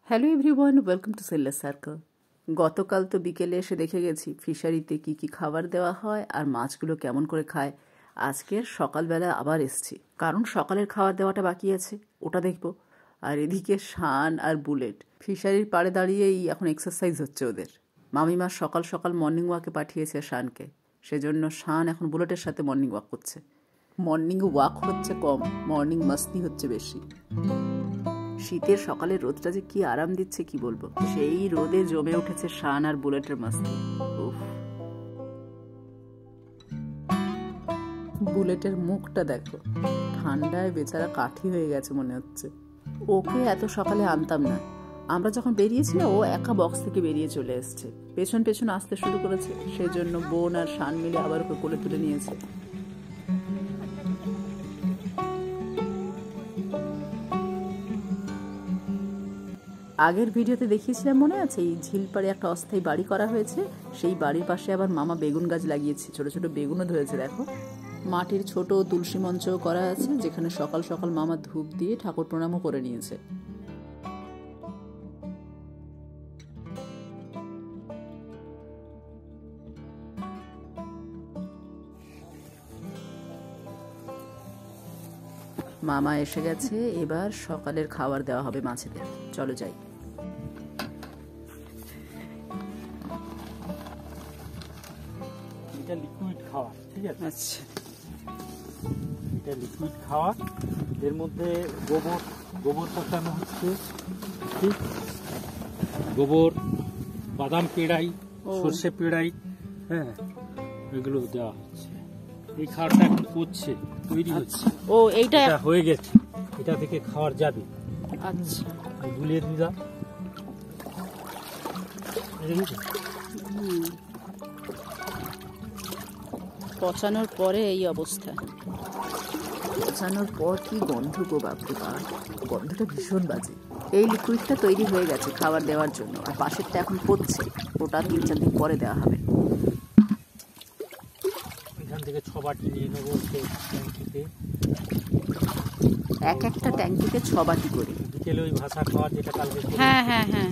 Hello everyone, welcome to selfless circle. গতকাল তো বিকেলে এসে দেখে গেছি ফিশারিতে কি কি খাবার দেওয়া হয় আর মাছগুলো কেমন করে খায়। আজকের সকালবেলা আবার এসছি, কারণ সকালের খাবার দেওয়াটা বাকি আছে, ওটা দেখবো। আর এদিকে শান আর বুলেট ফিশারির পাড়ে দাঁড়িয়েই এখন এক্সারসাইজ হচ্ছে ওদের। মামিমা সকাল সকাল মর্নিং ওয়াকে পাঠিয়েছে শানকে, সেজন্য শান এখন বুলেটের সাথে মর্নিং ওয়াক করছে। মর্নিং ওয়াক হচ্ছে কম, মর্নিং মাস্তি হচ্ছে বেশি। শীতের সকালে রোদটা যে কি আরাম দিচ্ছে কি বলবো, সেই রোদে জমে উঠেছে শান আর বুলেটের মাস্তি। বুলেটের মুখটা দেখো, ঠান্ডায় বেচারা কাঠি হয়ে গেছে মনে হচ্ছে। ওকে এত সকালে আনতাম না, আমরা যখন বেরিয়েছি না ও একা বক্স থেকে বেরিয়ে চলে এসছে, পেছন পেছন আসতে শুরু করেছে। সেজন্য বোন আর শান মিলে আবার ওকে কোলে তুলে নিয়েছে। আগের ভিডিওতে দেখিয়েছিলাম মনে আছে, এই ঝিলপাড়ে একটা অস্থায়ী বাড়ি করা হয়েছে, সেই বাড়ির পাশে আবার মামা বেগুন গাছ লাগিয়েছে, ছোট ছোট বেগুনও ধরেছে দেখো। মাটির ছোট তুলসী মঞ্চও করা আছে, যেখানে সকাল সকাল মামা ধূপ দিয়ে ঠাকুর প্রণামও করে নিয়েছে। মামা এসে গেছে, এবার সকালের খাবার দেওয়া হবে মাছেদের। চলো যাই। এটা লিকুইড খাওয়া, ঠিক আছে? আচ্ছা, এটা লিকুইড খাওয়া, এর মধ্যে গোবর পচানো হচ্ছে, ঠিক? গোবর, বাদাম পেড়াই, সর্ষে পেড়াই, হ্যাঁ, এগুলো দেওয়া হচ্ছে। এই খাবারটা এখন করছে, তৈরি হচ্ছে। ও এইটা হয়ে গেছে, এটা থেকে খাওয়ার যাবে। আচ্ছা, গুলিয়ে দিলাম। পচানোর পরে এই অবস্থা। পচানোর পর কি গন্ধ গো বাপরে বাপ, গন্ধটা ভীষণ বাজে। এই লিকুইডটা তৈরি হয়ে গেছে খাবার দেওয়ার জন্য, আর পাশেরটা এখন পচছে, ওটা 3-4 দিন পরে দেওয়া হবে। এখান থেকে 6 বাটি নিয়ে নেবো ট্যাঙ্কিতে। এক একটা ট্যাঙ্কিতে 6 বাটি করে। বিকেলে ওই ভাষা খাওয়ার যেটা কালকে। হ্যাঁ হ্যাঁ হ্যাঁ,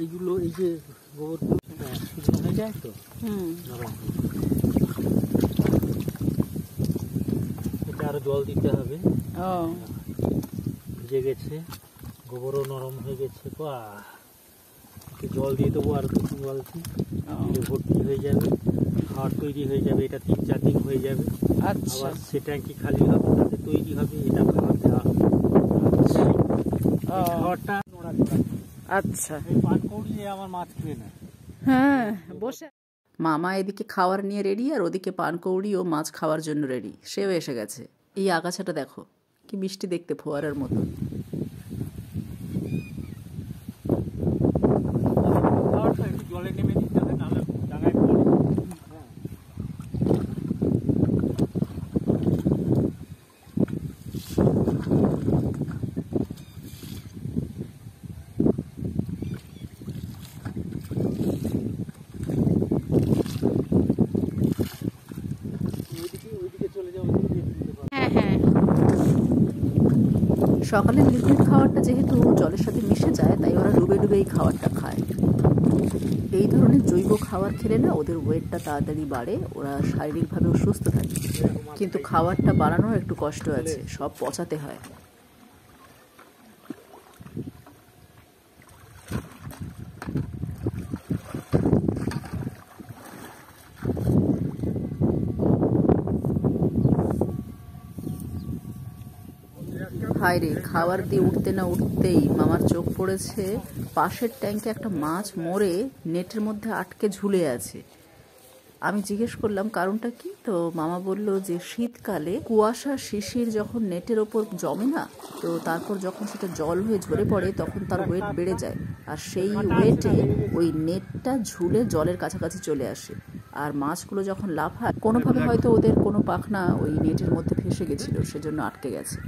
এইগুলো, এই যে গোবরগুলো শুকনো হয়ে যায় তো, নরম। এটা আরো জল দিতে হবে। ভিজে গেছে, গোবরও নরম হয়ে গেছে। জল দিয়ে দেবো আরো 2-3 বালতি, ভর্তি হয়ে যাবে, খাওয়ার তৈরি হয়ে যাবে। এটা 3-4 দিন হয়ে যাবে। আবার সে ট্যাঙ্কি খালি হবে, তাতে তৈরি হবে, এটা খাবার দেওয়া হবে। খাবারটা আচ্ছা, পান করলে আমার মাছ খেয়ে নেয়। হ্যাঁ বসে। মামা এদিকে খাবার নিয়ে রেডি, আর ওদিকে পানকৌড়ি ও মাছ খাওয়ার জন্য রেডি, সেও এসে গেছে। এই আগাছাটা দেখো কি মিষ্টি দেখতে, ফোয়ারার মতো। জলে নেমে দিতে হবে, নাহলে ডাঙায় পড়ে। সকালের লিকুইড খাবারটা যেহেতু জলের সাথে মিশে যায়, তাই ওরা ডুবে ডুবে এই খাবারটা খায়। এই ধরনের জৈব খাবার খেলে না ওদের ওয়েটটা তাড়াতাড়ি বাড়ে, ওরা শারীরিকভাবেও সুস্থ থাকে। কিন্তু খাবারটা বাড়ানোর একটু কষ্ট আছে, সব পচাতে হয়। হায় রে, খাবার দিয়ে উঠতে না উঠতেই মামার চোখ পড়েছে পাশের ট্যাঙ্কে একটা মাছ মরে নেটের মধ্যে আটকে ঝুলে আছে। আমি জিজ্ঞেস করলাম কারণটা কি, তো মামা বলল যে শীতকালে কুয়াশা শিশির যখন নেটের ওপর জমে না, তো তারপর যখন সেটা জল হয়ে ঝরে পড়ে তখন তার ওয়েট বেড়ে যায়, আর সেই ওয়েটে ওই নেটটা ঝুলে জলের কাছাকাছি চলে আসে। আর মাছগুলো যখন লাফায়, কোনোভাবে হয়তো ওদের কোনো পাখনা ওই নেটের মধ্যে ফেসে গেছিল, সেজন্য আটকে গেছে।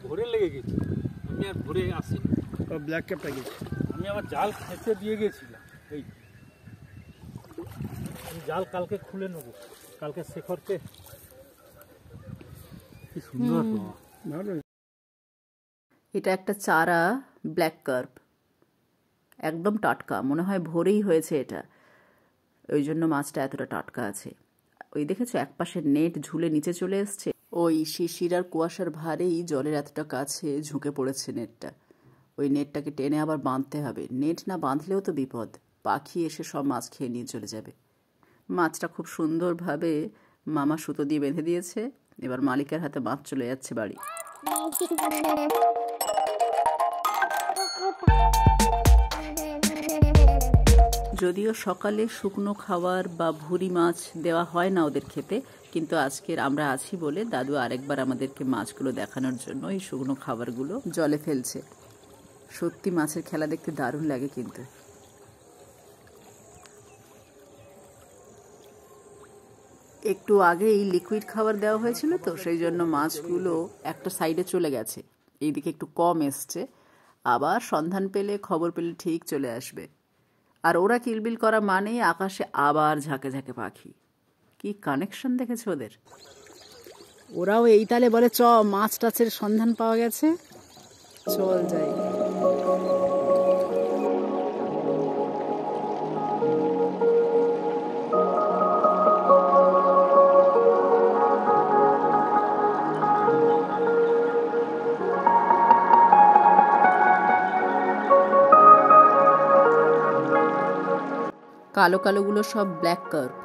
ভরে লেগে গেছে, আমি আর ভরে আসিনি। ব্ল্যাক ক্যাপটা গেছে, আমি আবার জাল খেতে দিয়ে গেছিলাম। এই জাল কালকে খুলে নেবো, কালকে শেখরকে কি সুন্দর তো। এটা একটা চারা ব্ল্যাক কার্প, একদম টাটকা, মনে হয় ভোরেই হয়েছে এটা, ওই জন্য মাছটা এতটা টাটকা আছে। ওই দেখেছো একপাশে নেট ঝুলে নিচে চলে এসছে, ওই শিশির আর কুয়াশার ভারেই জলের এতটা কাছে ঝুঁকে পড়েছে নেটটা। ওই নেটটাকে টেনে আবার বাঁধতে হবে, নেট না বাঁধলেও তো বিপদ, পাখি এসে সব মাছ খেয়ে নিয়ে চলে যাবে। মাছটা খুব সুন্দরভাবে মামা সুতো দিয়ে বেঁধে দিয়েছে, এবার মালিকের হাতে মাছ চলে যাচ্ছে বাড়ি। যদিও সকালে শুকনো খাবার বা ভুরি মাছ দেওয়া হয় না ওদের খেতে, কিন্তু আজকের আমরা আছি বলে দাদু আরেকবার আমাদেরকে মাছগুলো দেখানোর জন্য এই শুকনো খাবারগুলো জলে ফেলছে। সত্যি মাছের খেলা দেখতে দারুণ লাগে। কিন্তু একটু আগেই লিকুইড খাবার দেওয়া হয়েছিল তো, সেই জন্য মাছগুলো একটা সাইডে চলে গেছে, এইদিকে একটু কম এসছে। আবার সন্ধান পেলে, খবর পেলে ঠিক চলে আসবে। আর ওরা কিলবিল করা মানেই আকাশে আবার ঝাঁকে ঝাঁকে পাখি। কি কানেকশন দেখেছে ওদের। ওরাও এই তালে বলে চ মাছ টাছের সন্ধান পাওয়া গেছে, চল যাই। কালো কালোগুলো সব ব্ল্যাক কার্প,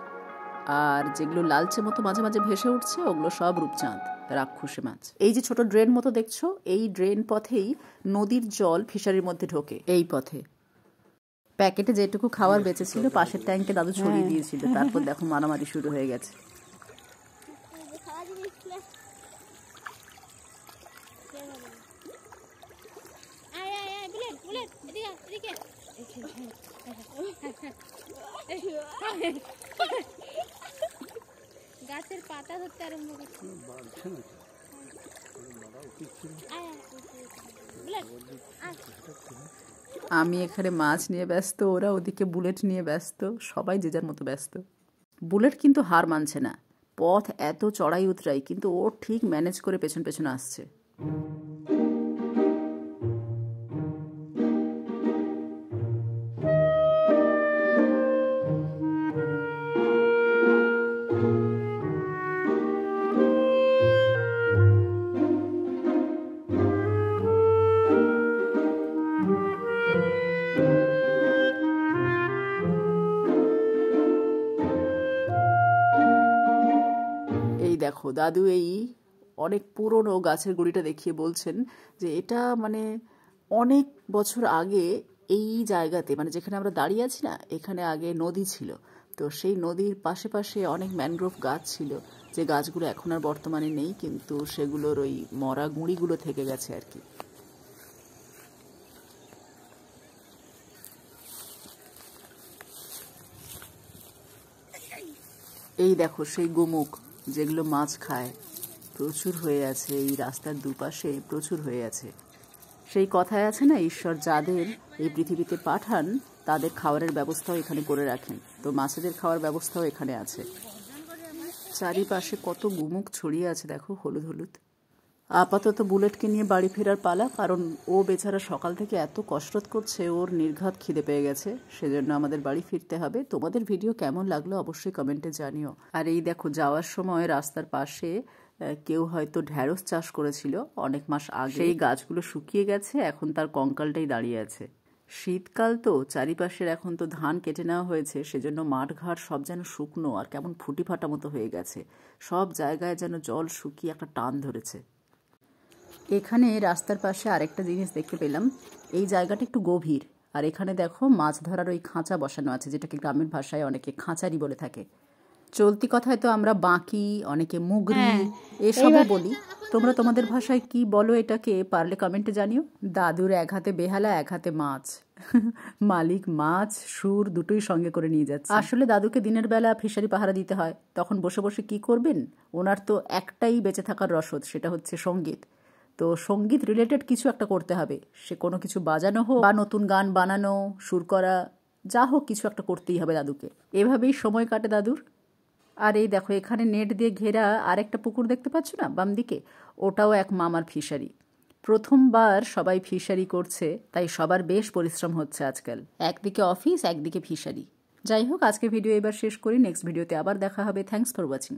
আর যেগুলো লালচে মতো মাঝে মাঝে ভেসে উঠছে ওগুলো সব রূপচাঁদ, রাক্ষসে মাছ। এই যে ছোট ড্রেন মতো দেখছো, এই ড্রেন পথেই নদীর জল ফিশারির মধ্যে ঢোকে। এই পথে প্যাকেটে যেটুকু খাবার বেঁচেছিল পাশের ট্যাঙ্কে দাদু ছড়িয়ে দিয়েছিল, তারপর দেখো মারামারি শুরু হয়ে গেছে। গাছের পাতা ধরতে আরম্ভ করছে। আমি এখানে মাছ নিয়ে ব্যস্ত, ওরা ওদিকে বুলেট নিয়ে ব্যস্ত, সবাই যে যার মতো ব্যস্ত। বুলেট কিন্তু হার মানছে না, পথ এত চড়াই উতরাই, কিন্তু ও ঠিক ম্যানেজ করে পেছন পেছন আসছে। দেখো দাদু এই অনেক পুরনো গাছের গুঁড়িটা দেখিয়ে বলছেন যে এটা মানে অনেক বছর আগে এই জায়গাতে, মানে যেখানে আমরা দাঁড়িয়ে আছি না, এখানে আগে নদী ছিল। তো সেই নদীর পাশে পাশে অনেক ম্যানগ্রোভ গাছ ছিল, যে গাছগুলো এখন আর বর্তমানে নেই, কিন্তু সেগুলোর ওই মরা গুঁড়িগুলো থেকে গেছে আর কি। এই দেখো সেই গোমুখ যেগুলো মাছ খায়, প্রচুর হয়ে আছে এই রাস্তার দুপাশে, প্রচুর হয়ে আছে। সেই কথায় আছে না, ঈশ্বর যাদের এই পৃথিবীতে পাঠান তাদের খাবারের ব্যবস্থাও এখানে করে রাখেন, তো মাছেদের খাওয়ার ব্যবস্থাও এখানে আছে। চারিপাশে কত গোমুখ ছড়িয়ে আছে দেখো, হলুদ হলুদ। আপাতত বুলেটকে নিয়ে বাড়ি ফেরার পালা, কারণ ও বেচারা সকাল থেকে এত কসরত করছে, ওর নির্ঘাত খিদে পেয়ে গেছে, সেজন্য আমাদের বাড়ি ফিরতে হবে। তোমাদের ভিডিও কেমন লাগলো অবশ্যই কমেন্টে জানিও। আর এই দেখো যাওয়ার সময় রাস্তার পাশে কেউ হয়তো ঢ্যাঁড়স চাষ করেছিল অনেক মাস আগে, সেই গাছগুলো শুকিয়ে গেছে, এখন তার কঙ্কালটাই দাঁড়িয়ে আছে। শীতকাল তো, চারিপাশের এখন তো ধান কেটে নেওয়া হয়েছে, সেজন্য মাঠঘাট সব যেন শুকনো আর কেমন ফুটি ফাটা মতো হয়ে গেছে, সব জায়গায় যেন জল শুকিয়ে একটা টান ধরেছে। এখানে রাস্তার পাশে আরেকটা জিনিস দেখতে পেলাম, এই জায়গাটা একটু গভীর, আর এখানে দেখো মাছ ধরার ওই খাঁচা বসানো আছে, যেটাকে গ্রামের ভাষায় অনেকে খাঁচারি বলে থাকে। চলতি কথায় তো আমরা বাঁকি, অনেকে মুগরি এসবও বলি, তোমরা তোমাদের ভাষায় কি বলো এটাকে পারলে কমেন্টে জানিও। দাদুর এক হাতে বেহালা, এক হাতে মাছ, মালিক মাছ সুর দুটোই সঙ্গে করে নিয়ে যাচ্ছে। আসলে দাদুকে দিনের বেলা ফিশারি পাহারা দিতে হয়, তখন বসে বসে কি করবেন, ওনার তো একটাই বেঁচে থাকার রসদ, সেটা হচ্ছে সঙ্গীত। তো সঙ্গীত রিলেটেড কিছু একটা করতে হবে, সে কোনো কিছু বাজানো হোক বা নতুন গান বানানো, সুর করা, যা হোক কিছু একটা করতেই হবে দাদুকে। এভাবেই সময় কাটে দাদুর। আর এই দেখো এখানে নেট দিয়ে ঘেরা আরেকটা পুকুর দেখতে পাচ্ছ না বাম দিকে, ওটাও এক মামার ফিশারি। প্রথমবার সবাই ফিশারি করছে, তাই সবার বেশ পরিশ্রম হচ্ছে আজকাল। একদিকে অফিস, একদিকে ফিশারি। যাই হোক, আজকে ভিডিও এবার শেষ করি, নেক্সট ভিডিওতে আবার দেখা হবে। Thanks for watching.